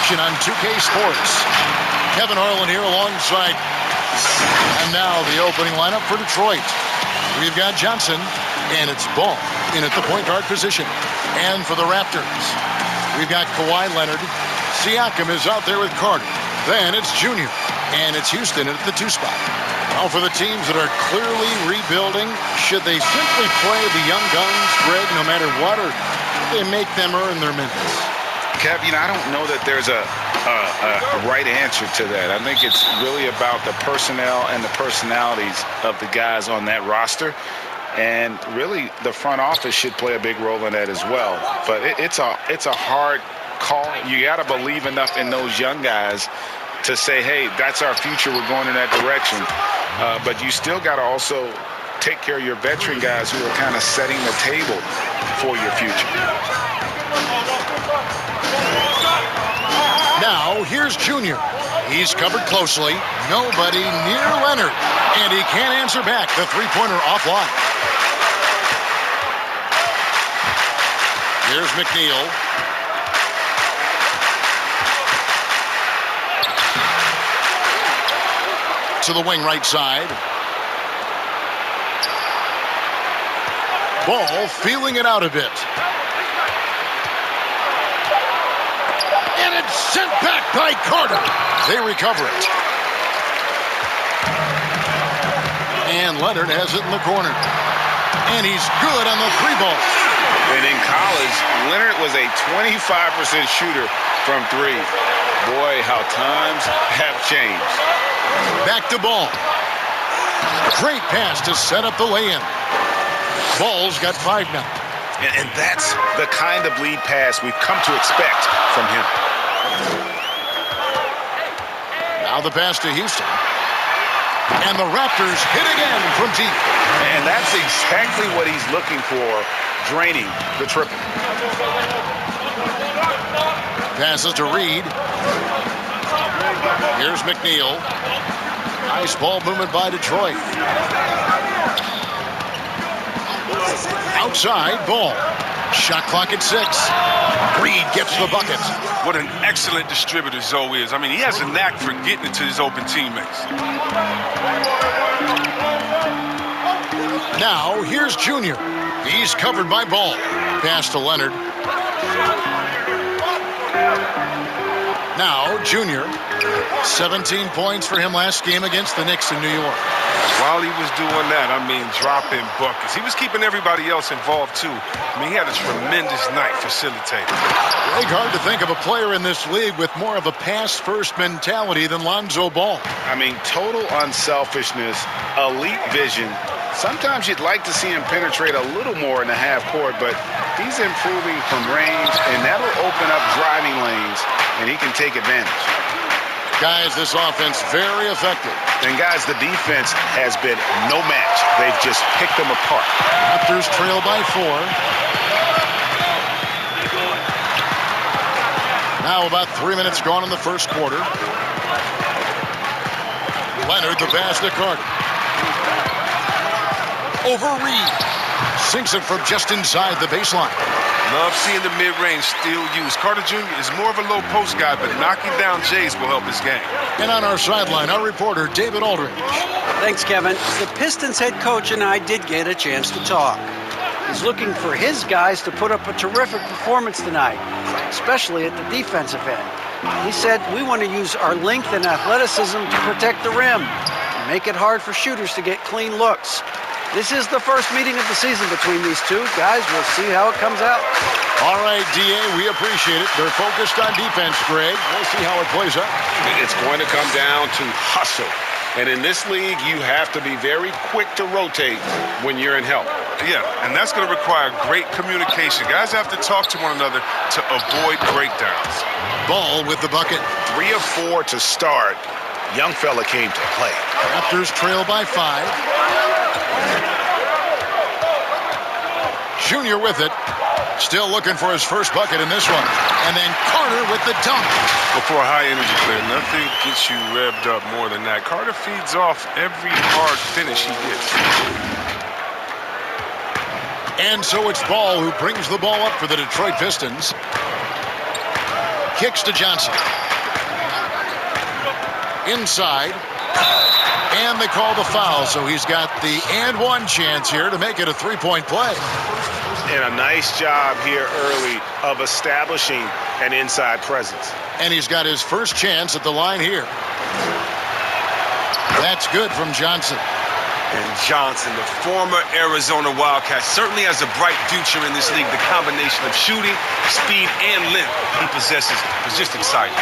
action on 2K Sports. Kevin Harlan here alongside. And now the opening lineup for Detroit. We've got Johnson, and it's Ball in at the point guard position. And for the Raptors, we've got Kawhi Leonard. Siakam is out there with Carter. Then it's Junior, and it's Houston at the 2 spot. Now for the teams that are clearly rebuilding, should they simply play the young guns, Greg, no matter what, or they make them earn their minutes? Kev, I don't know that there's a right answer to that. I think it's really about the personnel and the personalities of the guys on that roster. And really, the front office should play a big role in that as well. But it's a hard call. You got to believe enough in those young guys to say, hey, that's our future. We're going in that direction. But you still got to also take care of your veteran guys who are kind of setting the table for your future. Now, here's Junior. He's covered closely. Nobody near Leonard. And he can't answer back. The three-pointer offline. Here's McNeil. To the wing right side. Ball feeling it out a bit. And it's sent back by Carter. They recover it. And Leonard has it in the corner. And he's good on the 3-ball. And in college, Leonard was a 25% shooter from 3. Boy, how times have changed. Back to Ball. Great pass to set up the lay-in. Ball's got 5 now. And that's the kind of lead pass we've come to expect from him. Now the pass to Houston. And the Raptors hit again from deep. And that's exactly what he's looking for, draining the triple. Passes to Reed. Here's McNeil. Nice ball movement by Detroit. Outside, Ball. Shot clock at 6. Reed gets the bucket. What an excellent distributor Zoe is. I mean, he has a knack for getting it to his open teammates. Now, here's Junior. He's covered by Ball. Pass to Leonard. Now, Junior. 17 points for him last game against the Knicks in New York. While he was doing that, I mean, dropping buckets. He was keeping everybody else involved, too. I mean, he had a tremendous night facilitating. It's hard to think of a player in this league with more of a pass-first mentality than Lonzo Ball. I mean, total unselfishness, elite vision. Sometimes you'd like to see him penetrate a little more in the half court, but he's improving from range, and that'll open up driving lanes, and he can take advantage. Guys, this offense very effective. And guys, the defense has been no match. They've just picked them apart. Raptors trail by 4. Now about 3 minutes gone in the first quarter. Leonard, the pass to Carter. Over Reed. Sinks it from just inside the baseline. Love seeing the mid-range still used. Carter Jr. is more of a low post guy, but knocking down Jays will help his game. And on our sideline, our reporter, David Aldridge. Thanks, Kevin. The Pistons head coach and I did get a chance to talk. He's looking for his guys to put up a terrific performance tonight, especially at the defensive end. He said, we want to use our length and athleticism to protect the rim and make it hard for shooters to get clean looks. This is the first meeting of the season between these two. Guys, we'll see how it comes out. All right, D.A., we appreciate it. They're focused on defense, Greg. We'll see how it plays out. It's going to come down to hustle. And in this league, you have to be very quick to rotate when you're in help. Yeah, and that's going to require great communication. Guys have to talk to one another to avoid breakdowns. Ball with the bucket. 3 of 4 to start. Young fella came to play. Raptors trail by 5. Junior with it. Still looking for his first bucket in this one. And then Carter with the dunk. Well, for a high-energy player, nothing gets you revved up more than that. Carter feeds off every hard finish he gets. And so it's Ball who brings the ball up for the Detroit Pistons. kicks to Johnson. Inside. And they call the foul, so he's got the and one chance here to make it a three-point play. And a nice job here early of establishing an inside presence. And he's got his first chance at the line here. That's good from Johnson. And Johnson, the former Arizona Wildcat, certainly has a bright future in this league. The combination of shooting, speed, and length he possesses is just exciting.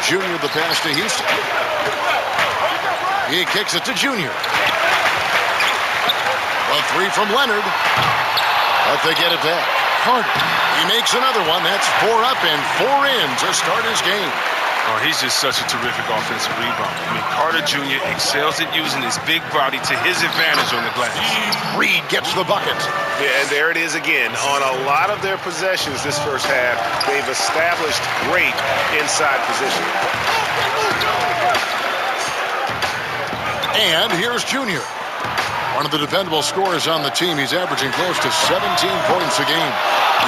Junior the pass to Houston. He kicks it to Junior. A three from Leonard. But they get it back. Carter. He makes another one. That's 4 up and 4 in to start his game. Oh, he's just such a terrific offensive rebounder. I mean, Carter Jr. excels at using his big body to his advantage on the glass. Reed gets the bucket. Yeah, and there it is again. On a lot of their possessions this first half, they've established great inside position. And here's Junior. One of the dependable scorers on the team. He's averaging close to 17 points a game.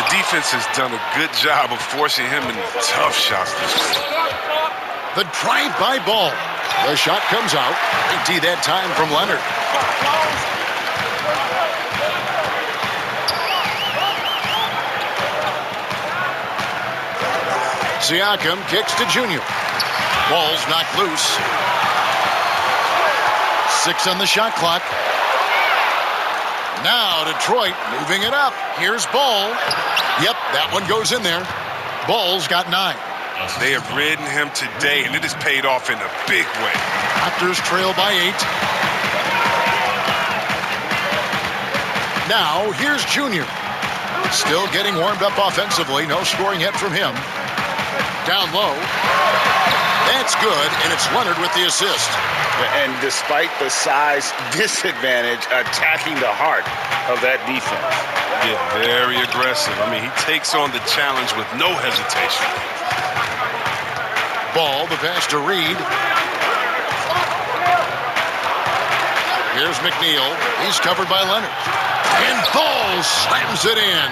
The defense has done a good job of forcing him into tough shots this week. The drive-by ball. The shot comes out. Empty that time from Leonard. Siakam kicks to Junior. Ball's knocked loose. 6 on the shot clock. Now Detroit moving it up. Here's Ball. Yep, that one goes in there. Ball's got 9. They have ridden him today, and it has paid off in a big way. Raptors trail by 8. Now here's Junior. Still getting warmed up offensively. No scoring yet from him. Down low. That's good, and it's Leonard with the assist. And despite the size disadvantage, attacking the heart of that defense. Yeah, very aggressive. I mean, he takes on the challenge with no hesitation. Ball, the pass to Reed. Here's McNeil. He's covered by Leonard. And Ball slams it in.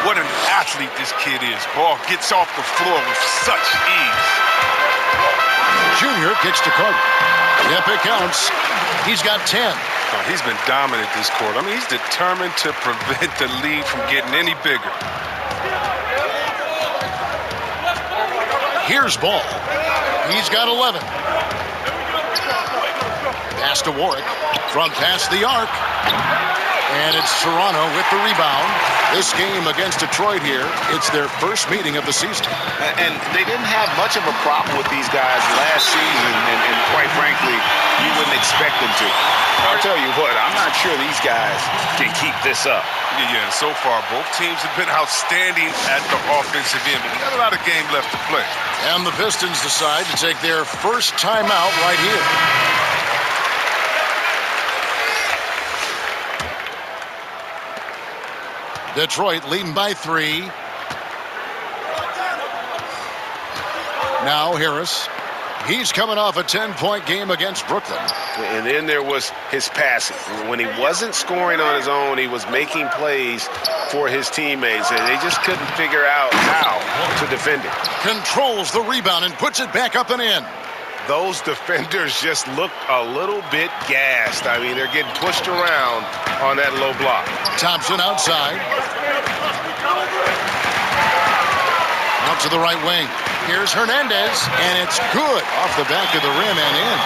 What an athlete this kid is. Ball gets off the floor with such ease. Junior kicks to Carter. Yep, it counts. He's got 10. Oh, he's been dominant this quarter. I mean, he's determined to prevent the lead from getting any bigger. Here's Ball. He's got 11. Pass to Warwick. Front past the arc. And it's Toronto with the rebound. This game against Detroit here, it's their first meeting of the season. And they didn't have much of a problem with these guys last season, and quite frankly, you wouldn't expect them to. I'll tell you what, I'm not sure these guys can keep this up. Yeah, so far, both teams have been outstanding at the offensive end, but we got a lot of game left to play. And the Pistons decide to take their first timeout right here. Detroit leading by 3. Now Harris. He's coming off a 10-point game against Brooklyn. And then there was his passing. When he wasn't scoring on his own, he was making plays for his teammates, and they just couldn't figure out how to defend it. Controls the rebound and puts it back up and in. Those defenders just looked a little bit gassed. I mean, they're getting pushed around on that low block. Thompson outside. Out to the right wing. Here's Hernandez, and it's good off the back of the rim and in.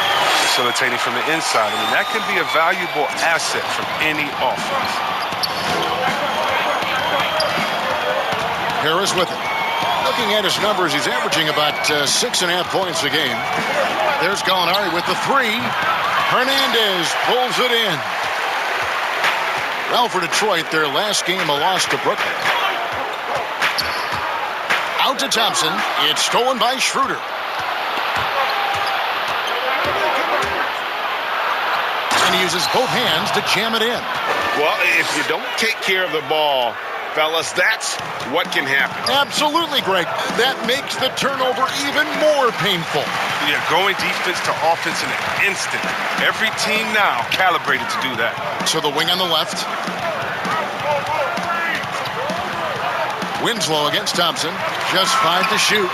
Facilitating from the inside. I mean, that can be a valuable asset from any offense. Harris with it. Looking at his numbers, he's averaging about 6.5 points a game. There's Gallinari with the 3. Hernandez pulls it in. Well, for Detroit, their last game a loss to Brooklyn. Out to Thompson. It's stolen by Schroeder. And he uses both hands to jam it in. Well, if you don't take care of the ball, fellas, that's what can happen. Absolutely, Greg. That makes the turnover even more painful. Yeah, going defense to offense in an instant. Every team now calibrated to do that. So the wing on the left. Winslow against Thompson. Just 5 to shoot.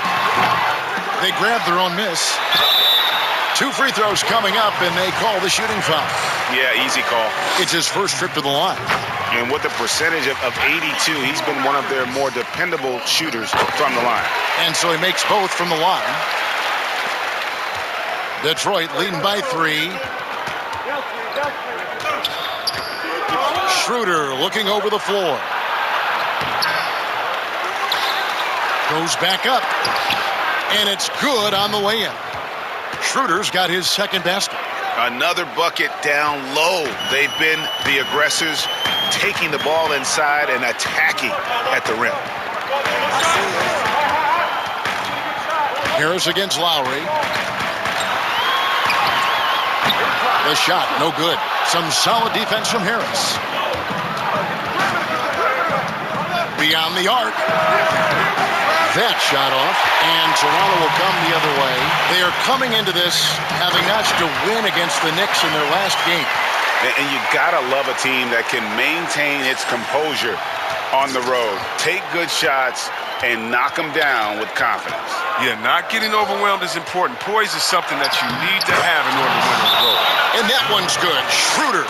They grab their own miss. 2 free throws coming up, and they call the shooting foul. Yeah, easy call. It's his first trip to the line. And with a percentage of 82, he's been one of their more dependable shooters from the line. And so he makes both from the line. Detroit leading by 3. Schroeder looking over the floor. Goes back up. And it's good on the way in. Schroeder's got his second basket. Another bucket down low. They've been the aggressors, taking the ball inside and attacking at the rim. Harris against Lowry. The shot, no good. Some solid defense from Harris. Beyond the arc. That shot off, and Toronto will come the other way. They are coming into this having notched a win against the Knicks in their last game. And you gotta love a team that can maintain its composure on the road, take good shots, and knock them down with confidence. Yeah, not getting overwhelmed is important. Poise is something that you need to have in order to win on the road. And that one's good. Schroeder.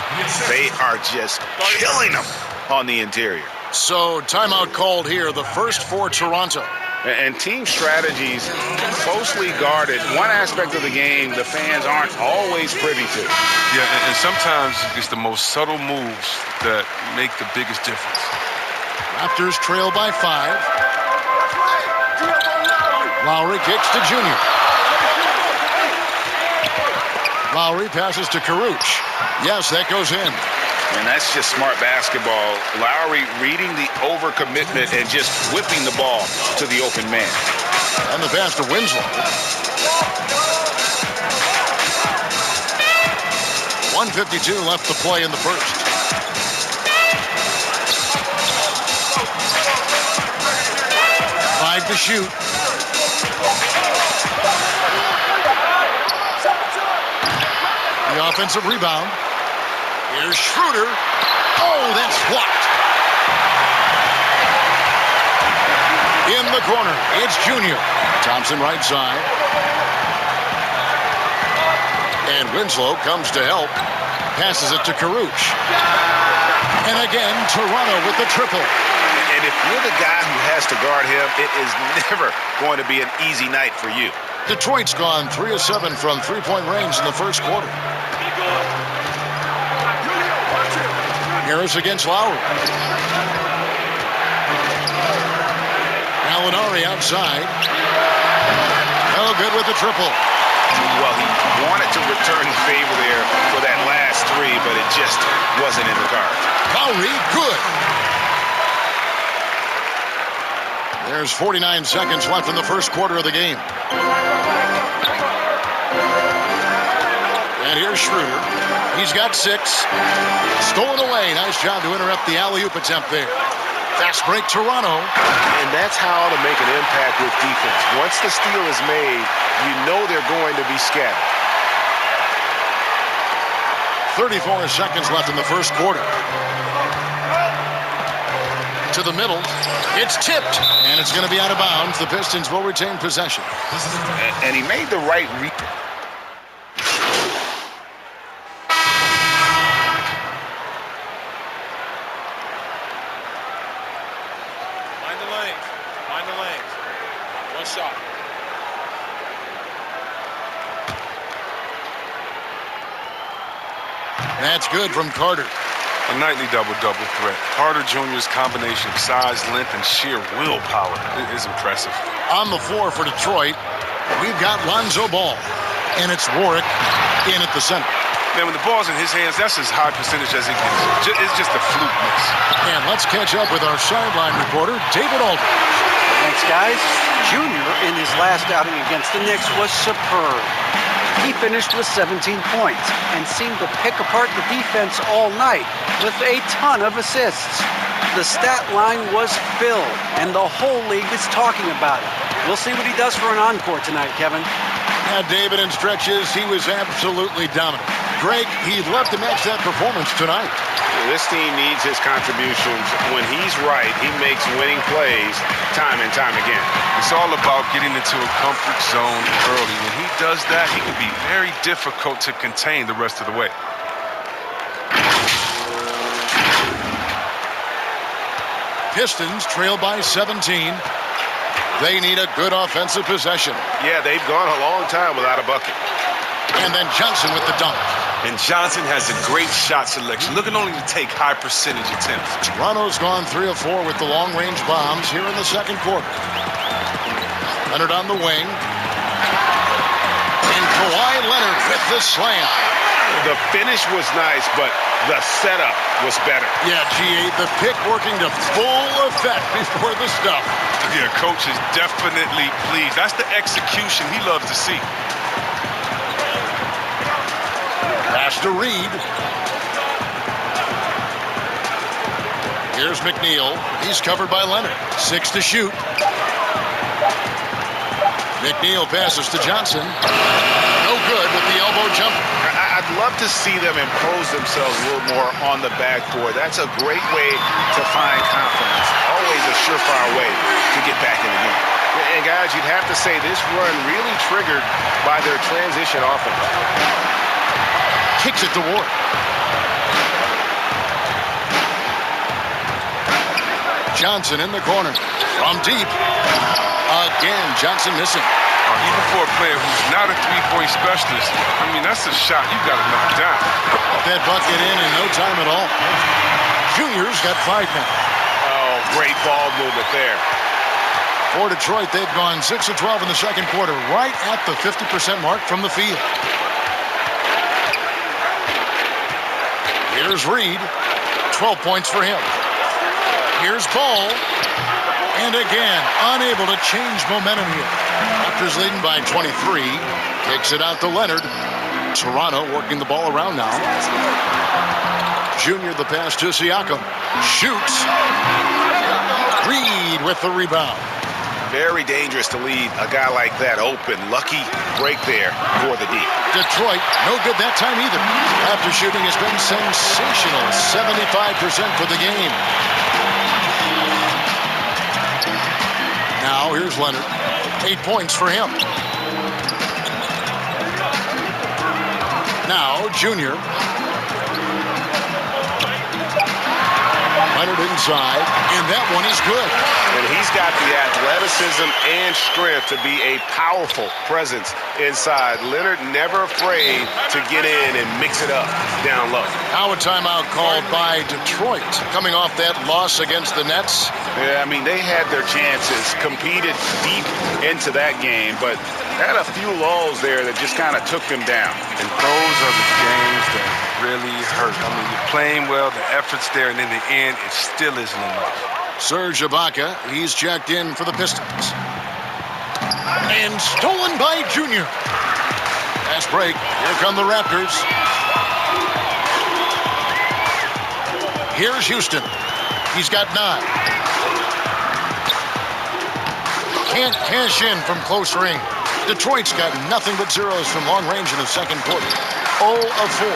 They are just killing them on the interior. So timeout called here, the first for Toronto. And team strategies closely guarded. One aspect of the game the fans aren't always privy to. Yeah, and sometimes it's the most subtle moves that make the biggest difference. Raptors trail by 5. Lowry kicks to Junior. Lowry passes to Caruch. Yes, that goes in. And that's just smart basketball. Lowry reading the overcommitment and just whipping the ball to the open man. And the pass to Winslow. 1:52 left to play in the first. Five to shoot. The offensive rebound. Here's Schroeder. Oh, that's blocked. In the corner, it's Junior. Thompson right side. And Winslow comes to help. Passes it to Caruch. And again, Toronto with the triple. And if you're the guy who has to guard him, it is never going to be an easy night for you. Detroit's gone 3 of 7 from three-point range in the first quarter. Harris against Lowry. Gallinari outside. No good with the triple. Well, he wanted to return the favor there for that last 3, but it just wasn't in the cards. Lowry, good. There's 49 seconds left in the first quarter of the game. And here's Schroeder. He's got 6. Stolen away. Nice job to interrupt the alley-oop attempt there. Fast break, Toronto. And that's how to make an impact with defense. Once the steal is made, you know they're going to be scattered. 34 seconds left in the first quarter. To the middle. It's tipped. And it's going to be out of bounds. The Pistons will retain possession. And he made the right read. That's good from Carter. A nightly double-double threat. Carter Jr.'s combination of size, length, and sheer willpower is impressive. On the floor for Detroit, we've got Lonzo Ball. And it's Warwick in at the center. Man, when the ball's in his hands, that's as high percentage as it gets. It's just a fluke miss. And let's catch up with our sideline reporter, David Aldridge. Thanks, guys. Junior, in his last outing against the Knicks, was superb. He finished with 17 points and seemed to pick apart the defense all night with a ton of assists. The stat line was filled, and the whole league is talking about it. We'll see what he does for an encore tonight, Kevin. Yeah, David, in stretches, he was absolutely dominant. Greg, he'd love to match that performance tonight. This team needs his contributions. When he's right, he makes winning plays time and time again. It's all about getting into a comfort zone early. When he does that, he can be very difficult to contain the rest of the way. Pistons trail by 17. They need a good offensive possession. Yeah, they've gone a long time without a bucket. And then Johnson with the dunk. And Johnson has a great shot selection, looking only to take high percentage attempts. Toronto's gone 3 of 4 with the long-range bombs here in the second quarter. Leonard on the wing. And Kawhi Leonard with the slam. The finish was nice, but the setup was better. Yeah, G8, the pick working to full effect before the stuff. Yeah, coach is definitely pleased. That's the execution he loves to see. Pass to Reed. Here's McNeil. He's covered by Leonard. 6 to shoot. McNeil passes to Johnson. No good with the elbow jumper. I'd love to see them impose themselves a little more on the backboard. That's a great way to find confidence. Always a surefire way to get back in the game. And guys, you'd have to say this run really triggered by their transition offense. Kicks it to Ward. Johnson in the corner. From deep. Again, Johnson missing. Even for a player who's not a three-point specialist, I mean, that's a shot you got to knock down. That bucket in no time at all. Junior's got 5 now. Oh, great ball movement there. For Detroit, they've gone 6 of 12 in the second quarter, right at the 50% mark from the field. Here's Reed. 12 points for him. Here's Ball. And again, unable to change momentum here. Raptors leading by 23. Takes it out to Leonard. Toronto working the ball around now. Junior the pass to Siakam. Shoots. Reed with the rebound. Very dangerous to leave a guy like that open. Lucky break there for the deep. Detroit, no good that time either. After shooting has been sensational. 75% for the game. Now here's Leonard. 8 points for him. Now Junior. Leonard inside, and that one is good. And he's got the athleticism and strength to be a powerful presence inside. Leonard never afraid to get in and mix it up down low. Now a timeout called by Detroit, coming off that loss against the Nets. Yeah, I mean, they had their chances, competed deep into that game, but had a few lulls there that just kind of took them down. And those are the games that really hurt. I mean, you're playing well, the effort's there, and in the end, it still isn't enough. Serge Ibaka, he's checked in for the Pistons. And stolen by Junior. Fast break. Here come the Raptors. Here's Houston. He's got 9. Can't cash in from close range. Detroit's got nothing but zeros from long range in the second quarter. 0 of 4.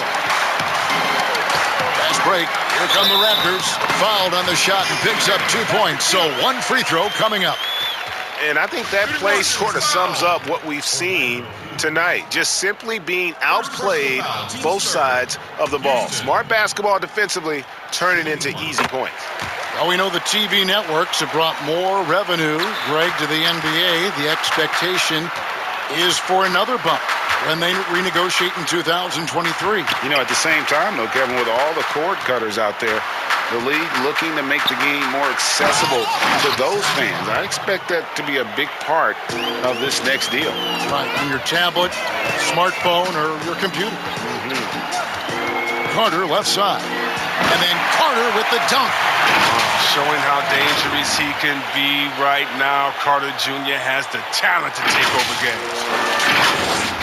Fast break. Here come the Raptors. Fouled on the shot and picks up 2 points. So 1 free throw coming up. And I think that play sort of sums up what we've seen tonight. Just simply being outplayed both sides of the ball. Smart basketball defensively, turning into easy points. Well, we know the TV networks have brought more revenue, Greg, to the NBA. The expectation is for another bump when they renegotiate in 2023. You know, at the same time, though, Kevin, with all the cord cutters out there, the league looking to make the game more accessible to those fans. I expect that to be a big part of this next deal. Right, on your tablet, smartphone, or your computer. Carter, left side. And then Carter with the dunk. Showing how dangerous he can be right now. Carter Jr. has the talent to take over games.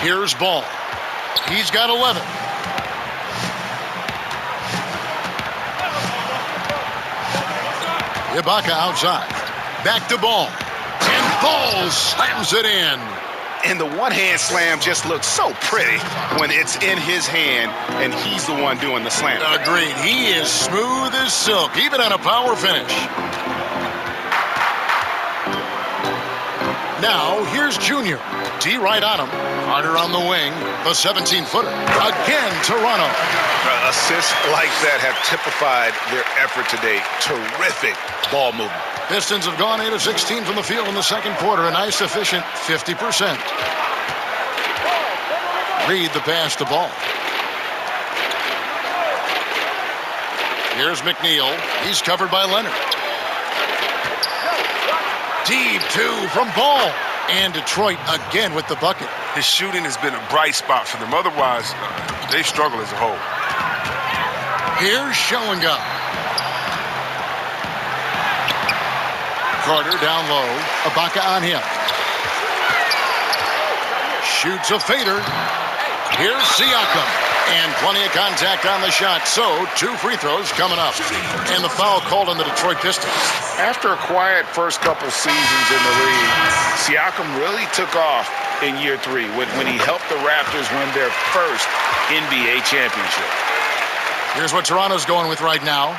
Here's Ball. He's got 11. Ibaka outside. Back to Ball. And Ball slams it in. And the one-hand slam just looks so pretty when it's in his hand and he's the one doing the slam. Agreed. He is smooth as silk, even on a power finish. Now, here's Junior. D right on him. Carter on the wing. The 17-footer. Again, Toronto. Assists like that have typified their effort today. Terrific ball movement. Pistons have gone 8 of 16 from the field in the second quarter. A nice, efficient 50%. Reed the pass to Ball. Here's McNeil. He's covered by Leonard. Deep two from Ball. And Detroit again with the bucket. His shooting has been a bright spot for them. Otherwise, they struggle as a whole. Here's Schoenga. Carter down low. Ibaka on him. Shoots a fader. Here's Siakam. And plenty of contact on the shot. So, 2 free throws coming up. And the foul called on the Detroit Pistons. After a quiet first couple seasons in the league, Siakam really took off in year 3 when he helped the Raptors win their first NBA championship. Here's what Toronto's going with right now.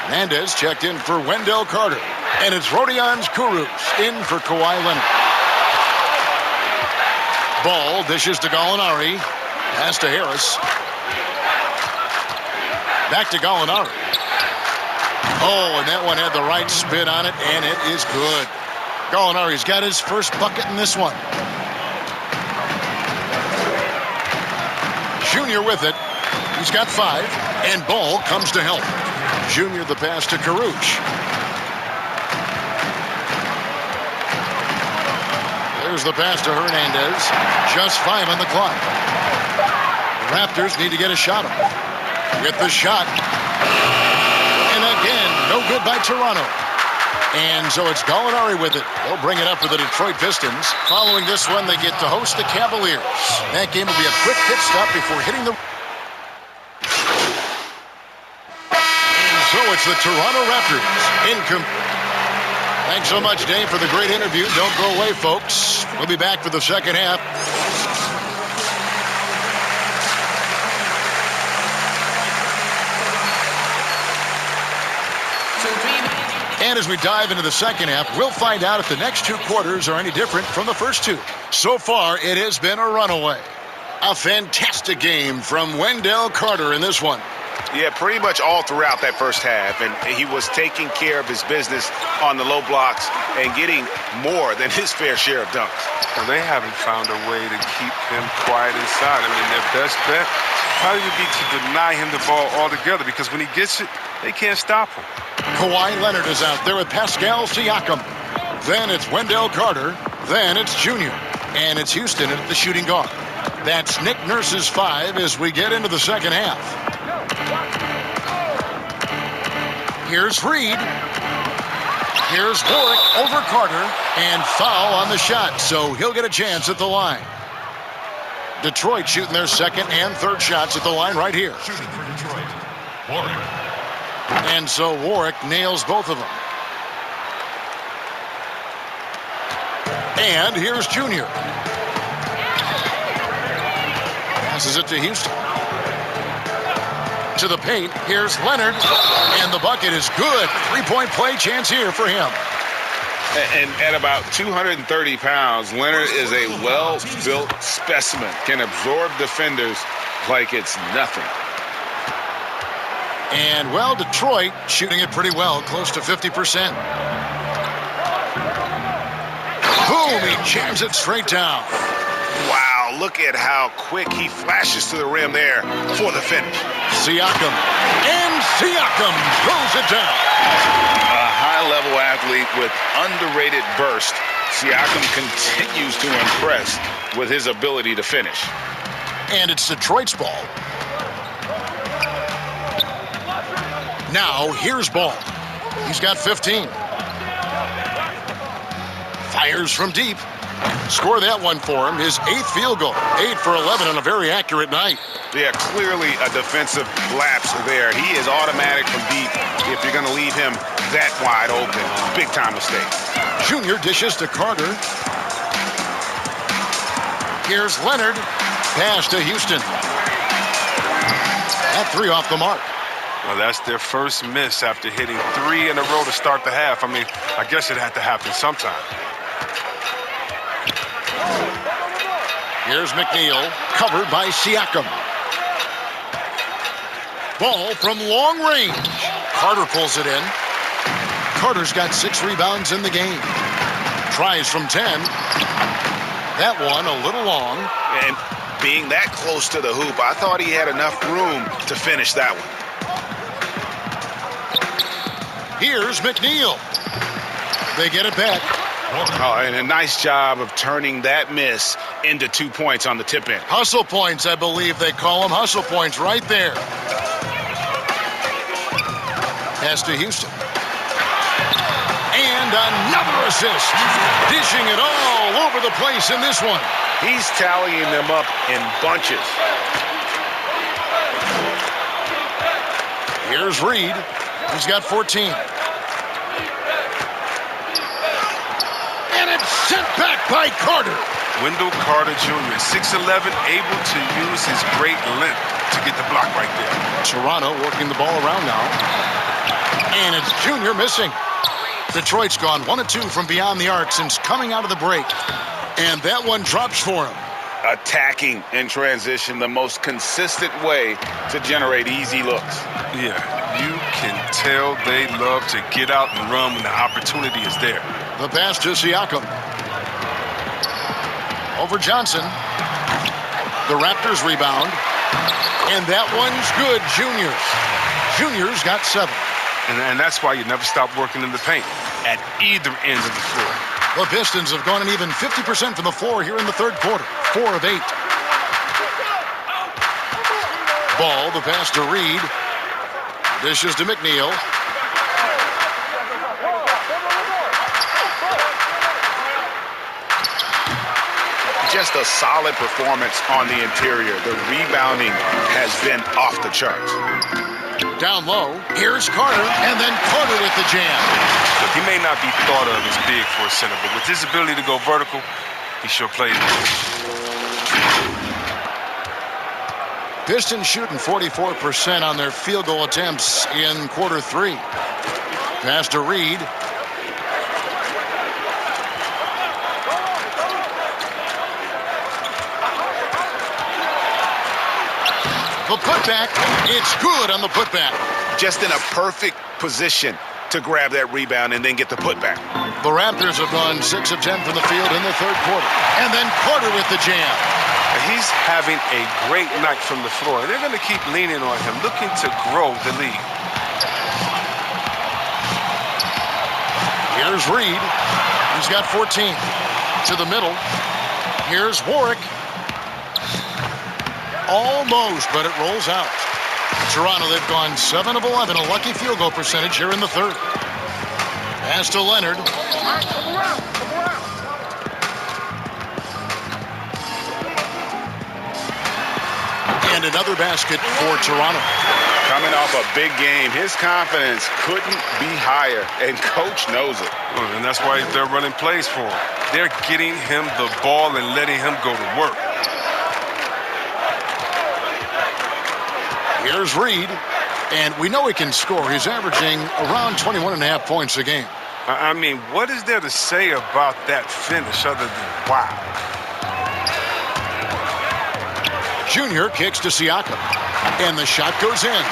Hernandez checked in for Wendell Carter. And it's Rodions Kurucs in for Kawhi Leonard. Ball dishes to Gallinari. Pass to Harris. Back to Gallinari. Oh, and that one had the right spin on it, and it is good. Gallinari's got his first bucket in this one. Junior with it. He's got 5, and Ball comes to help. Junior the pass to Kuruc. There's the pass to Hernandez. Just 5 on the clock. The Raptors need to get a shot off. With the shot. And again, no good by Toronto. And so it's Gallinari with it. They'll bring it up for the Detroit Pistons. Following this one, they get to host the Cavaliers. That game will be a quick pit stop before hitting the... And so it's the Toronto Raptors. Thanks so much, Dave, for the great interview. Don't go away, folks. We'll be back for the second half. And as we dive into the second half, we'll find out if the next 2 quarters are any different from the first 2. So far, it has been a runaway. A fantastic game from Wendell Carter in this one. Yeah, pretty much all throughout that first half. And he was taking care of his business on the low blocks and getting more than his fair share of dunks. Well, they haven't found a way to keep him quiet inside. I mean, their best bet probably would be to deny him the ball altogether, because when he gets it, they can't stop him. Kawhi Leonard is out there with Pascal Siakam. Then it's Wendell Carter. Then it's Junior. And it's Houston at the shooting guard. That's Nick Nurse's 5 as we get into the second half. Here's Reed. Here's Warwick over Carter. And foul on the shot, so he'll get a chance at the line. Detroit shooting their second and third shots at the line right here. Shooting for Detroit, Warwick. And so Warwick nails both of them. And here's Junior. Passes it to Houston. To the paint, here's Leonard. And the bucket is good. 3-point play chance here for him. And at about 230 pounds, Leonard is a well-built specimen. Can absorb defenders like it's nothing. And, well, Detroit shooting it pretty well, close to 50%. Boom, he jams it straight down. Wow, look at how quick he flashes to the rim there for the finish. Siakam. And Siakam throws it down. A high-level athlete with underrated burst. Siakam continues to impress with his ability to finish. And it's Detroit's ball. Now, here's Ball. He's got 15. Fires from deep. Score that one for him. His 8th field goal. 8 for 11 on a very accurate night. Yeah, clearly a defensive lapse there. He is automatic from deep if you're going to leave him that wide open. Big time mistake. Junior dishes to Carter. Here's Leonard. Pass to Houston. That three off the mark. Well, that's their first miss after hitting 3 in a row to start the half. I mean, I guess it had to happen sometime. Here's McNeil, covered by Siakam. Ball from long range. Carter pulls it in. Carter's got 6 rebounds in the game. Tries from 10. That one a little long. And being that close to the hoop, I thought he had enough room to finish that one. Here's McNeil. They get it back. Oh, and a nice job of turning that miss into 2 points on the tip in. Hustle points, I believe they call them. Hustle points right there. Pass to Houston. And another assist. Dishing it all over the place in this one. He's tallying them up in bunches. Here's Reed. He's got 14. And it's sent back by Carter. Wendell Carter Jr., 6'11", able to use his great length to get the block right there. Toronto working the ball around now. And it's Junior missing. Detroit's gone 1 of 2 from beyond the arc since coming out of the break. And that one drops for him. Attacking in transition, the most consistent way to generate easy looks. Yeah, you can tell they love to get out and run when the opportunity is there. The pass to Siakam. Over Johnson. The Raptors rebound. And that one's good, Junior's. Junior's got 7. And that's why you never stop working in the paint at either end of the floor. The Pistons have gone an even 50% from the floor here in the third quarter. 4 of 8. Ball, the pass to Reed. Dishes to McNeil. Just a solid performance on the interior. The rebounding has been off the charts. Down low, here's Carter, and then Carter with the jam. Look, he may not be thought of as big for a center, but with his ability to go vertical, he sure plays it. Pistons shooting 44% on their field goal attempts in quarter 3. Pass to Reed. The putback, it's good on the putback. Just in a perfect position to grab that rebound and then get the putback. The Raptors have gone 6 of 10 from the field in the third quarter. And then Carter with the jam. He's having a great night from the floor, and they're going to keep leaning on him, looking to grow the lead. Here's Reed. He's got 14. To the middle. Here's Warwick. Almost, but it rolls out. Toronto, they've gone 7 of 11, a lucky field goal percentage here in the third. Pass to Leonard. And another basket for Toronto. Coming off a big game, his confidence couldn't be higher, and coach knows it. And that's why they're running plays for him. They're getting him the ball and letting him go to work. Here's Reed, and we know he can score. He's averaging around 21.5 points a game. I mean, what is there to say about that finish other than wow? Junior kicks to Siakam, and the shot goes in.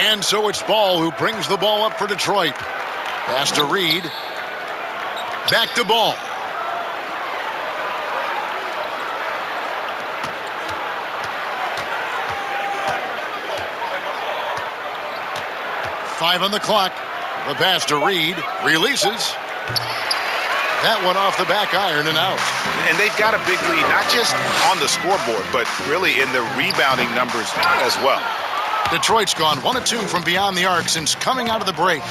And so it's Ball who brings the ball up for Detroit. Pass to Reed. Back to Ball. Five on the clock. The pass to Reed. Releases. That one off the back iron and out. And they've got a big lead, not just on the scoreboard, but really in the rebounding numbers as well. Detroit's gone 1 of 2 from beyond the arc since coming out of the break.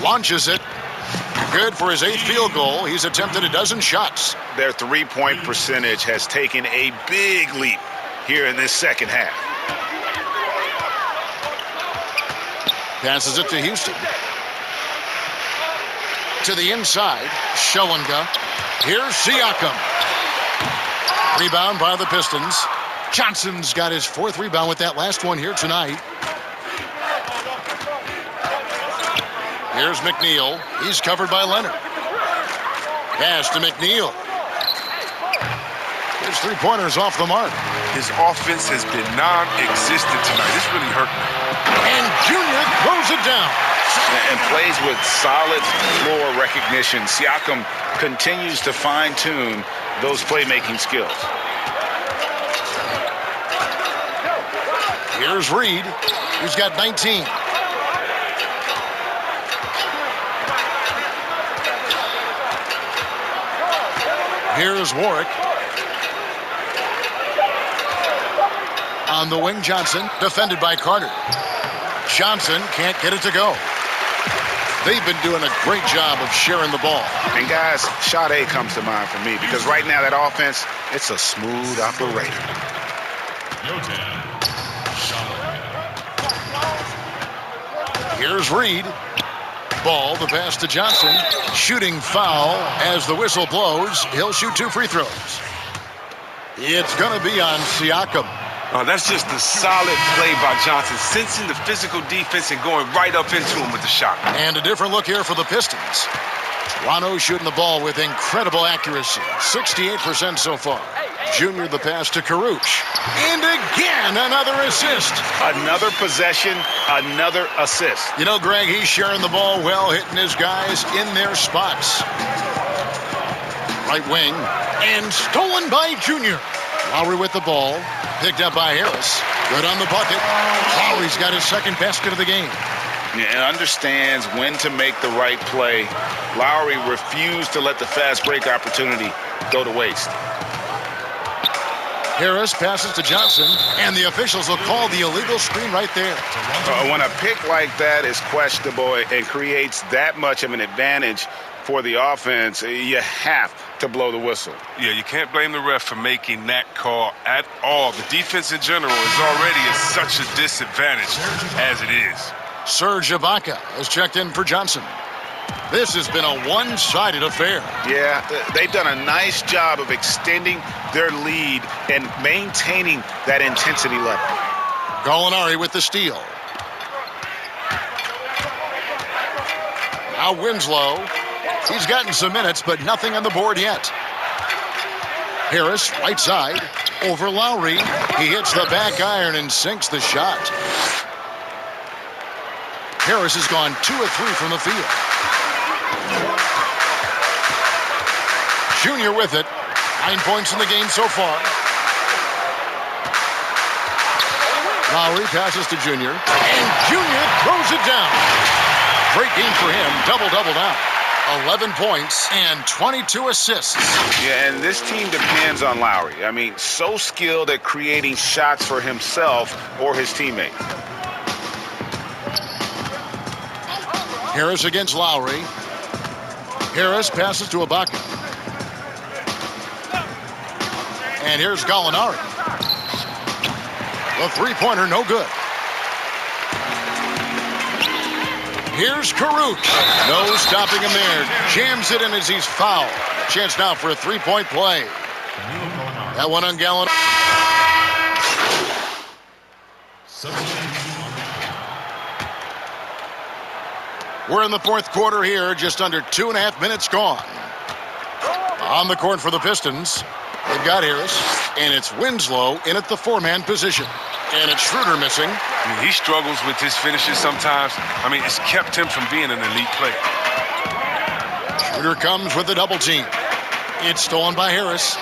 Launches it. Good for his 8th field goal. He's attempted a dozen shots. Their three-point percentage has taken a big leap here in this second half. Passes it to Houston. to the inside. Showenga. Here's Siakam. Rebound by the Pistons. Johnson's got his 4th rebound with that last one here tonight. Here's McNeil. He's covered by Leonard. Pass to McNeil. His 3-pointers off the mark. His offense has been non-existent tonight. This really hurt me. And Junior throws it down. And plays with solid floor recognition. Siakam continues to fine-tune those playmaking skills. Here's Reed, who's got 19. Here's Warwick. On the wing, Johnson, defended by Carter. Johnson can't get it to go. They've been doing a great job of sharing the ball. And guys, shot A comes to mind for me because right now that offense, it's a smooth operator. Here's Reed. Ball, the pass to Johnson. Shooting foul as the whistle blows. He'll shoot 2 free throws. It's going to be on Siakam. That's just a solid play by Johnson, sensing the physical defense and going right up into him with the shot. And a different look here for the Pistons. Toronto shooting the ball with incredible accuracy. 68% so far. Junior the pass to Karuch. And again, another assist. Another possession, another assist. You know, Greg, he's sharing the ball well, hitting his guys in their spots. Right wing. And stolen by Junior. Lowry with the ball. Picked up by Harris. Good on the bucket. Lowry's got his 2nd basket of the game. Yeah, understands when to make the right play. Lowry refused to let the fast break opportunity go to waste. Harris passes to Johnson, and the officials will call the illegal screen right there. When a pick like that is questionable and creates that much of an advantage for the offense, you have to blow the whistle. Yeah, you can't blame the ref for making that call at all. The defense in general is already at such a disadvantage as it is. Serge Ibaka has checked in for Johnson. This has been a one-sided affair. Yeah, they've done a nice job of extending their lead and maintaining that intensity level. Gallinari with the steal. Now Winslow. He's gotten some minutes, but nothing on the board yet. Harris, right side, over Lowry. He hits the back iron and sinks the shot. Harris has gone 2 of 3 from the field. Junior with it. 9 points in the game so far. Lowry passes to Junior. And Junior throws it down. Great game for him. Double-double now. 11 points and 22 assists. Yeah, and this team depends on Lowry. I mean, so skilled at creating shots for himself or his teammates. Harris against Lowry. Harris passes to Ibaka. And here's Gallinari. The 3-pointer, no good. Here's Karuch. No stopping him there. Jams it in as he's fouled. Chance now for a 3-point play. That one on Gallinari. We're in the 4th quarter here. Just under 2.5 minutes gone. On the court for the Pistons. They've got Harris. And it's Winslow in at the 4-man position. And it's Schroeder missing. I mean, he struggles with his finishes sometimes. I mean, it's kept him from being an elite player. Schroeder comes with the double team. It's stolen by Harris.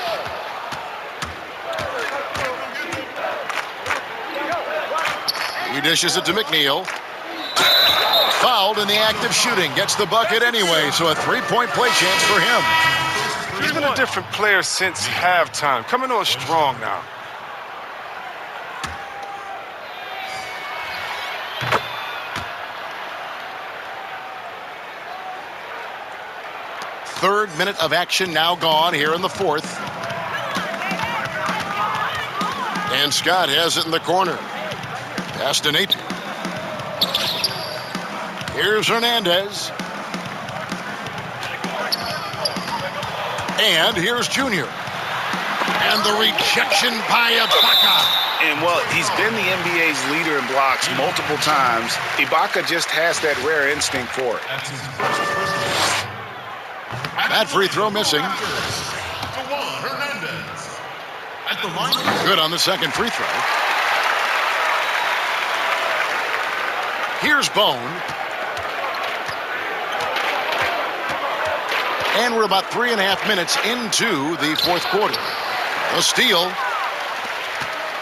He dishes it to McNeil. Fouled in the act of shooting. Gets the bucket anyway, so a 3-point play chance for him. He's been a different player since halftime. Coming on strong now. Third minute of action now gone here in the 4th. And Scott has it in the corner. Pass to Nate. Here's Hernandez. And here's Junior. And the rejection by Ibaka. And, well, he's been the NBA's leader in blocks multiple times. Ibaka just has that rare instinct for it. That free throw missing. Good on the second free throw. Here's Bone. And we're about 3.5 minutes into the fourth quarter. A steal.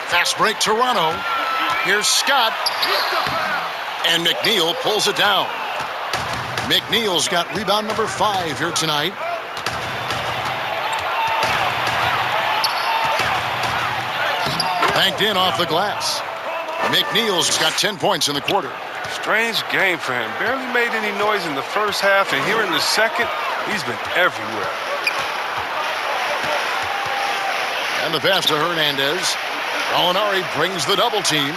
Fast break, Toronto. Here's Scott. And McNeil pulls it down. McNeil's got rebound number 5 here tonight. Banked in off the glass. McNeil's got 10 points in the quarter. Strange game for him. Barely made any noise in the first half, and here in the second, he's been everywhere. And the pass to Hernandez. Gallinari brings the double team.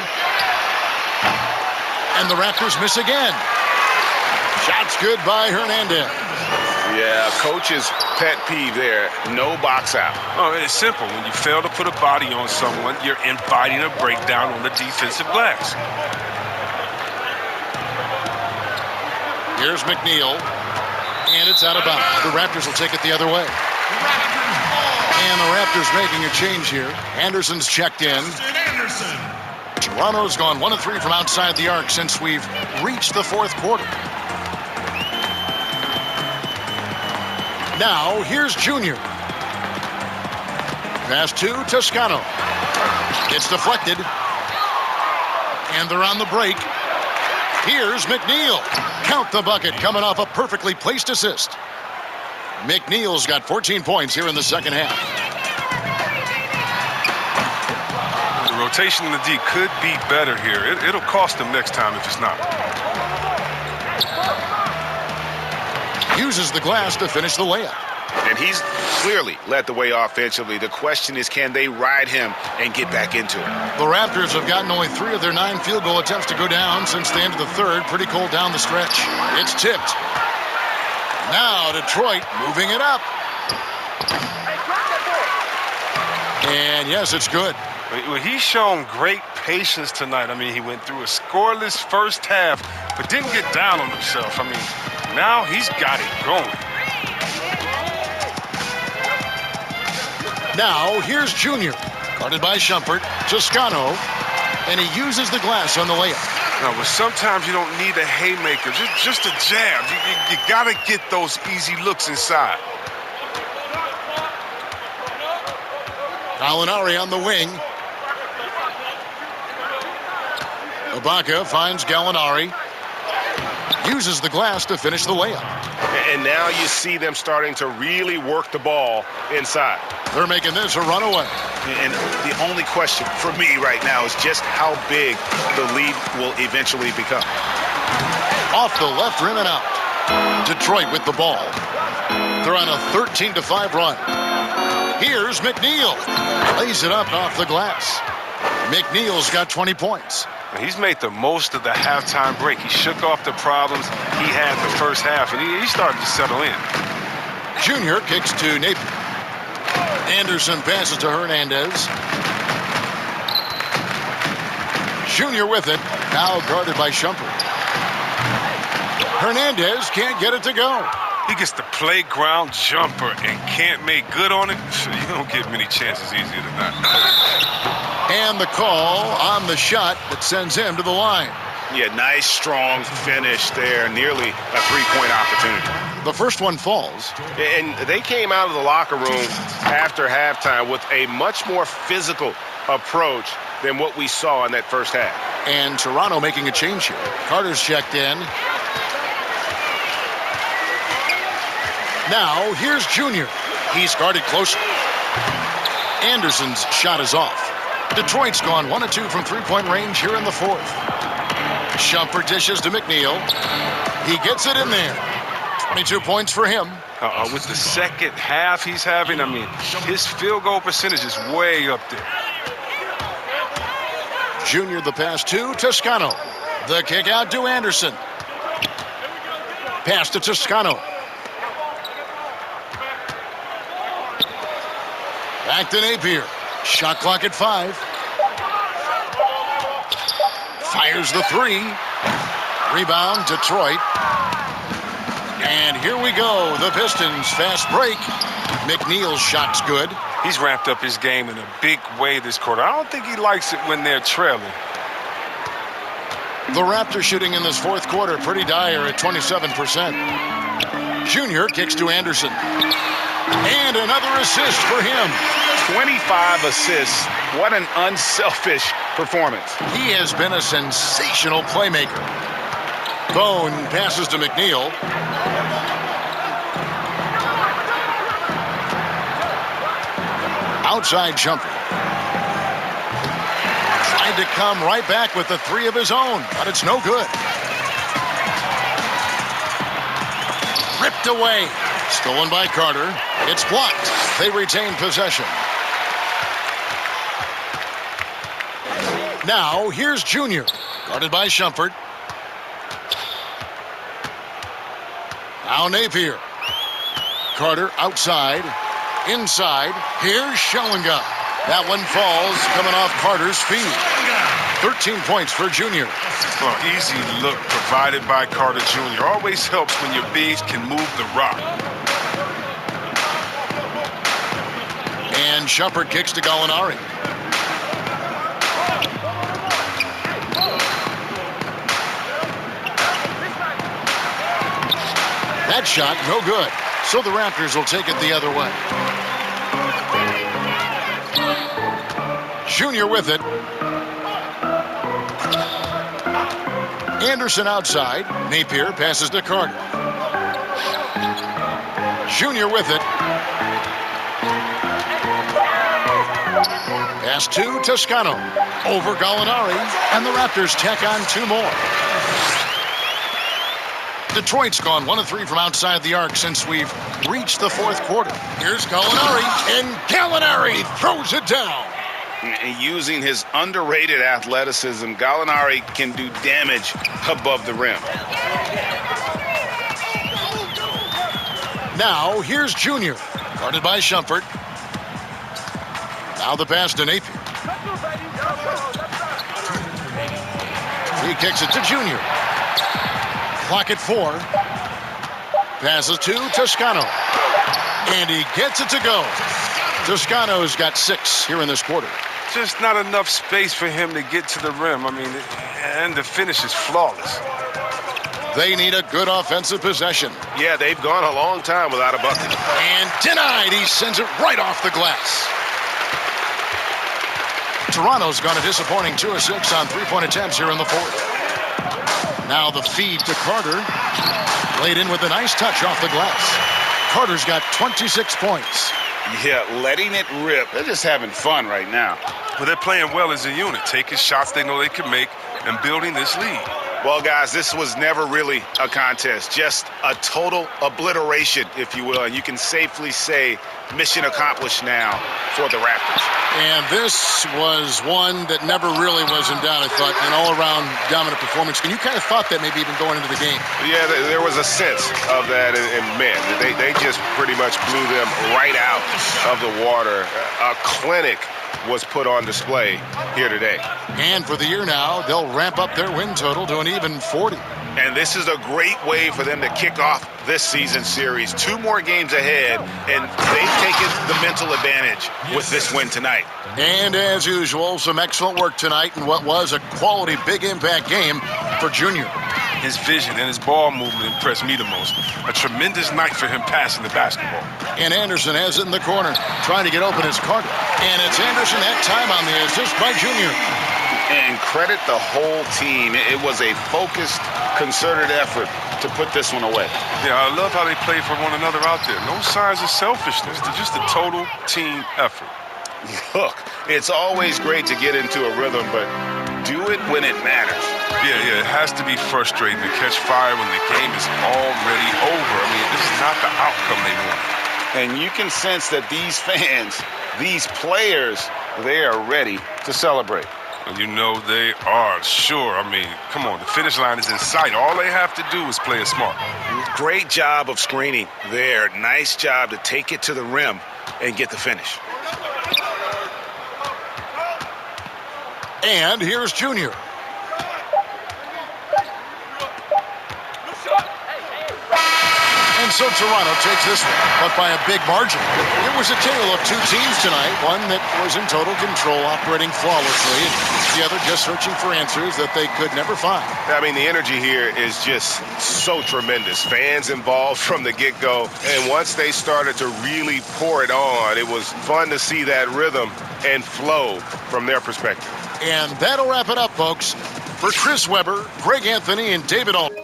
And the Raptors miss again. Shot's good by Hernandez. Yeah, coach's pet peeve there. No box out. Oh, it's simple. When you fail to put a body on someone, you're inviting a breakdown on the defensive glass. Here's McNeil. And it's out of bounds. The Raptors will take it the other way. And the Raptors making a change here. Anderson's checked in. Toronto's gone 1 of 3 from outside the arc since we've reached the fourth quarter. Now, here's Junior. Pass to Toscano. It's deflected. And they're on the break. Here's McNeil. Count the bucket coming off a perfectly placed assist. McNeil's got 14 points here in the second half. The rotation in the D could be better here. It'll cost them next time if it's not. Uses the glass to finish the layup. And he's clearly led the way offensively. The question is, can they ride him and get back into it? The Raptors have gotten only 3 of their 9 field goal attempts to go down since the end of the third. Pretty cold down the stretch. It's tipped. Now Detroit moving it up. And yes, it's good. Well, he's shown great patience tonight. I mean, he went through a scoreless first half, but didn't get down on himself. I mean, now he's got it going. Now, here's Junior. Guarded by Shumpert. Toscano. And he uses the glass on the layup. No, but sometimes you don't need a haymaker. Just a jab. You got to get those easy looks inside. Gallinari on the wing. Ibaka finds Gallinari. Uses the glass to finish the layup. And now you see them starting to really work the ball inside. They're making this a runaway. And the only question for me right now is just how big the lead will eventually become. Off the left rim and out. Detroit with the ball. They're on a 13-5 run. Here's McNeil. Lays it up off the glass. McNeil's got 20 points. He's made the most of the halftime break. He shook off the problems he had the first half, and he started to settle in. Junior kicks to Napier. Anderson passes to Hernandez. Junior with it. Now guarded by Shumpert. Hernandez can't get it to go. He gets the playground jumper and can't make good on it. You don't get many chances easier than that. And the call on the shot that sends him to the line. Yeah, nice, strong finish there. Nearly a three-point opportunity. The first one falls. And they came out of the locker room after halftime with a much more physical approach than what we saw in that first half. And Toronto making a change here. Carter's checked in. Now, here's Junior. He's guarded closely. Anderson's shot is off. Detroit's gone 1 of 2 from three-point range here in the fourth. Shumpert dishes to McNeil. He gets it in there. 22 points for him. With the second half he's having, I mean, his field goal percentage is way up there. Junior the pass to Toscano. The kick out to Anderson. Pass to Toscano. Back to Napier. Shot clock at 5. Fires the 3. Rebound, Detroit. And here we go. The Pistons fast break. McNeil's shot's good. He's ramped up his game in a big way this quarter. I don't think he likes it when they're trailing. The Raptors shooting in this fourth quarter pretty dire at 27%. Junior kicks to Anderson. And another assist for him. 25 assists. What an unselfish performance. He has been a sensational playmaker. Bone passes to McNeil. Outside jumper. Tried to come right back with the 3 of his own, but it's no good. Ripped away. Stolen by Carter. It's blocked. They retain possession. Now, here's Junior. Guarded by Shumpert. Now Napier. Carter outside. Inside. Here's Schellinger. That one falls coming off Carter's feet. 13 points for Junior. Well, easy look provided by Carter Jr. Always helps when your bigs can move the rock. And Shumpert kicks to Gallinari. That shot, no good. So the Raptors will take it the other way. Junior with it. Anderson outside. Napier passes to Carter. Junior with it. Pass to Toscano. Over Gallinari. And the Raptors tack on 2 more. Detroit's gone 1 of 3 from outside the arc since we've reached the fourth quarter. Here's Gallinari, and Gallinari throws it down. Using his underrated athleticism, Gallinari can do damage above the rim. Now, here's Junior, guarded by Shumpert. Now the pass to Napier. He kicks it to Junior. Clock at 4. Passes to Toscano. And he gets it to go. Toscano's got 6 here in this quarter. Just not enough space for him to get to the rim. I mean, and the finish is flawless. They need a good offensive possession. Yeah, they've gone a long time without a bucket. And denied. He sends it right off the glass. Toronto's gone a disappointing 2 of 6 on 3-point attempts here in the fourth. Now the feed to Carter. Laid in with a nice touch off the glass. Carter's got 26 points. Yeah, letting it rip. They're just having fun right now. Well, they're playing well as a unit, taking shots they know they can make and building this lead. Well, guys, this was never really a contest. Just a total obliteration, if you will. And you can safely say mission accomplished now for the Raptors. And this was one that never really was in doubt, I thought. An all-around dominant performance. And you kind of thought that maybe even going into the game. Yeah, there was a sense of that. And man, they just pretty much blew them right out of the water. A clinic was put on display here today. And for the year now, they'll ramp up their win total to an even 40. And this is a great way for them to kick off this season series. 2 more games ahead, and they've taken the mental advantage with this win tonight. And as usual, some excellent work tonight in what was a quality big impact game for Junior. His vision and his ball movement impressed me the most. A tremendous night for him passing the basketball. And Anderson has it in the corner, trying to get open his Carter. And it's Anderson that time on the assist by Junior. And credit the whole team. It was a focused, concerted effort to put this one away. Yeah, I love how they play for one another out there. No signs of selfishness. They're just a total team effort. Look, it's always great to get into a rhythm, but do it when it matters. Yeah, it has to be frustrating to catch fire when the game is already over. I mean, this is not the outcome they wanted. And you can sense that these fans, these players, they are ready to celebrate. You know they are, sure. I mean, come on, the finish line is in sight. All they have to do is play it smart. Great job of screening there. Nice job to take it to the rim and get the finish. And here's Junior. And so Toronto takes this one, but by a big margin. It was a tale of two teams tonight, one that was in total control, operating flawlessly, and the other just searching for answers that they could never find. I mean, the energy here is just so tremendous. Fans involved from the get-go, and once they started to really pour it on, it was fun to see that rhythm and flow from their perspective. And that'll wrap it up, folks. For Chris Webber, Greg Anthony, and David Allen.